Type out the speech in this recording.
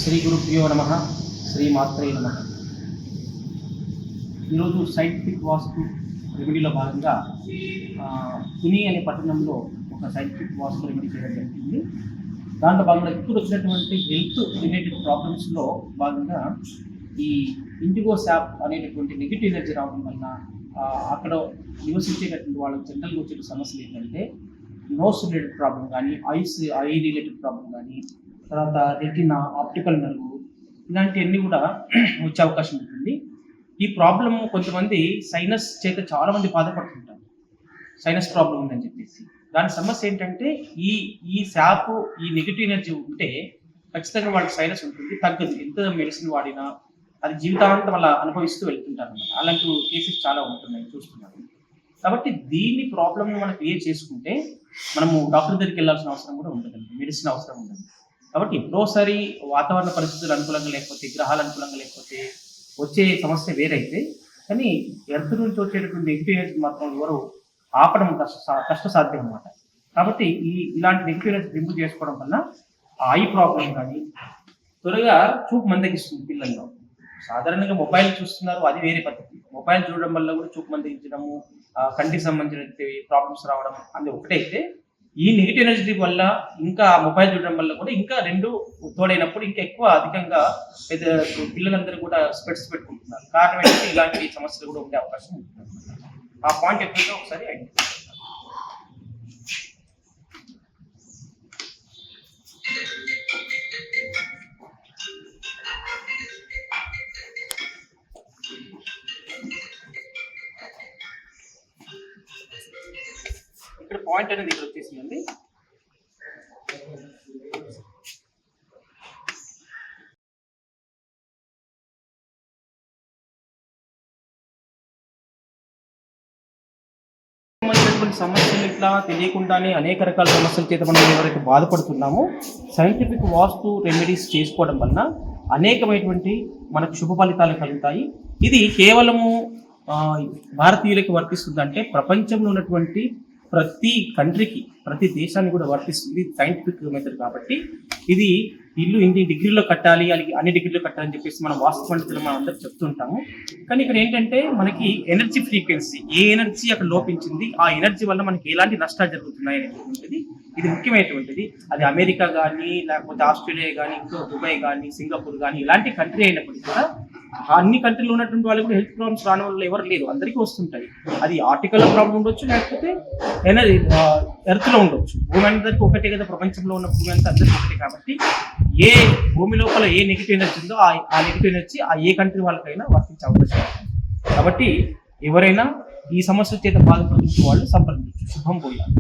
శ్రీ గురుభ్యో నమ శ్రీ మాత్రే నమ. ఈరోజు సైంటిఫిక్ వాస్తు రెమెడీలో భాగంగా తుని అనే పట్టణంలో ఒక సైంటిఫిక్ వాస్తు రెమెడీ చేయడం జరిగింది. దాంట్లో భాగంగా ఇప్పుడు వచ్చినటువంటి హెల్త్ రిలేటెడ్ ప్రాబ్లమ్స్లో భాగంగా ఈ ఇండిగో శాప్ అనేటటువంటి నెగిటివ్ ఎనర్జీ రావడం వలన అక్కడ నివసించేటటువంటి వాళ్ళకి జనరల్గా వచ్చే సమస్యలు ఏంటంటే నోస్ రిలేటెడ్ ప్రాబ్లం కానీ ఐ రిలేటెడ్ ప్రాబ్లం కానీ, తర్వాత రెటినా, ఆప్టికల్ నర్వ్, ఇలాంటివన్నీ కూడా వచ్చే అవకాశం ఉంటుంది. ఈ ప్రాబ్లమ్ కొంతమంది సైనస్ చేత చాలామంది బాధపడుతుంటారు, సైనస్ ప్రాబ్లం ఉందని చెప్పేసి. దాని సమస్య ఏంటంటే ఈ శాప్, ఈ నెగిటివ్ ఎనర్జీ ఉంటే ఖచ్చితంగా వాళ్ళకి సైనస్ ఉంటుంది, తగ్గదు. ఎంత మెడిసిన్ వాడినా అది జీవితాంతం అలా అనుభవిస్తూ వెళ్తుంటారు అన్నమాట. అలాంటి కేసెస్ చాలా ఉంటున్నాయి, చూస్తున్నాను. కాబట్టి దీన్ని ప్రాబ్లమ్ని మనం క్రియేట్ చేసుకుంటే మనము డాక్టర్ దగ్గరికి వెళ్ళాల్సిన అవసరం కూడా ఉండదండి, మెడిసిన్ అవసరం ఉండదు. కాబట్టి ఎప్పుడోసారి వాతావరణ పరిస్థితులు అనుకూలంగా లేకపోతే, గ్రహాలు అనుకూలంగా లేకపోతే వచ్చే సమస్య వేరైతే, కానీ ఎర్త్ నుంచి వచ్చేటటువంటి నెగిటివ్ ఎనర్జీ మాత్రం ఎవరు ఆపడం కష్టసాధ్యం అన్నమాట. కాబట్టి ఇలాంటి నెగిటివ్ ఎనర్జీ రిమూవ్ చేసుకోవడం వల్ల ఐ ప్రాబ్లం కానీ త్వరగా చూపు మందగిస్తుంది పిల్లల్లో. సాధారణంగా మొబైల్ చూస్తున్నారు, అది వేరే పద్ధతి. మొబైల్ చూడడం వల్ల కూడా చూపు మందగించడము, కంటికి సంబంధించిన ప్రాబ్లమ్స్ రావడం అది ఒకటైతే, ఈ నెగిటివ్ ఎనర్జీ వల్ల ఇంకా మొబైల్ చూడడం వల్ల కూడా ఇంకా రెండు తోడైనప్పుడు ఇంకా ఎక్కువ అధికంగా పిల్లలందరూ కూడా స్పెట్స్ పెట్టుకుంటున్నారు. కారణం ఏంటంటే ఇలాంటి సమస్యలు కూడా ఉండే అవకాశం ఉంటుంది. ఆ పాయింట్ ఎప్పుడైతే ఒకసారి ఐడెంటిఫై. ఇక్కడ పాయింట్ అనేది ఇక్కడ వచ్చేసిందండి. సమస్యలు ఇట్లా తెలియకుండానే అనేక రకాల సమస్యల చేత మనం ఎవరైతే బాధపడుతున్నామో, సైంటిఫిక్ వాస్తు రెమెడీస్ చేసుకోవడం వలన అనేకమైనటువంటి మనకు శుభ ఫలితాలు కలుగుతాయి. ఇది కేవలము భారతీయులకి వర్తిస్తుందంటే ప్రపంచంలో ఉన్నటువంటి ప్రతి కంట్రీకి, ప్రతి దేశానికి కూడా వర్తిస్తుంది సైంటిఫిక్ మెథడ్. కాబట్టి ఇది ఇల్లు ఇన్ని డిగ్రీలో కట్టాలి, అన్ని డిగ్రీలో కట్టాలని చెప్పేసి మనం వాస్తు పండితులు మనం అందరూ చెప్తుంటాము. కానీ ఇక్కడ ఏంటంటే మనకి ఎనర్జీ ఫ్రీక్వెన్సీ, ఏ ఎనర్జీ అక్కడ లోపించింది, ఆ ఎనర్జీ వల్ల మనకి ఎలాంటి నష్టాలు జరుగుతున్నాయి అనేటువంటిది ఇది ముఖ్యమైనటువంటిది. అది అమెరికా కానీ, లేకపోతే ఆస్ట్రేలియా కానీ, ఇంకో దుబాయ్ కానీ, సింగపూర్ కానీ, ఇలాంటి కంట్రీ అయినప్పటికీ కూడా అన్ని కంట్రీలో ఉన్నటువంటి వాళ్ళు కూడా హెల్త్ ప్రాబ్లమ్స్ రాని వాళ్ళు ఎవరు లేరు, అందరికీ వస్తుంటాయి. అది ఆర్టికల్ ప్రాబ్లం ఉండొచ్చు, లేకపోతే ఎర్త్లో ఉండొచ్చు. భూమి అందరికీ ఒకటే కదా, ప్రపంచంలో ఉన్న భూమి అంతా అందరికీ ఒకటే. కాబట్టి ఏ భూమి లోపల ఏ నెగిటివ్ ఎనర్జీ ఉందో ఆ నెగిటివ్ ఎనర్జీ ఏ కంట్రీ వాళ్ళకైనా వర్తించే అవకాశం ఉంటుంది. కాబట్టి ఎవరైనా ఈ సమస్య చేత బాధపడుతున్న వాళ్ళు సంప్రదించవచ్చు. శుభం పోయాలి.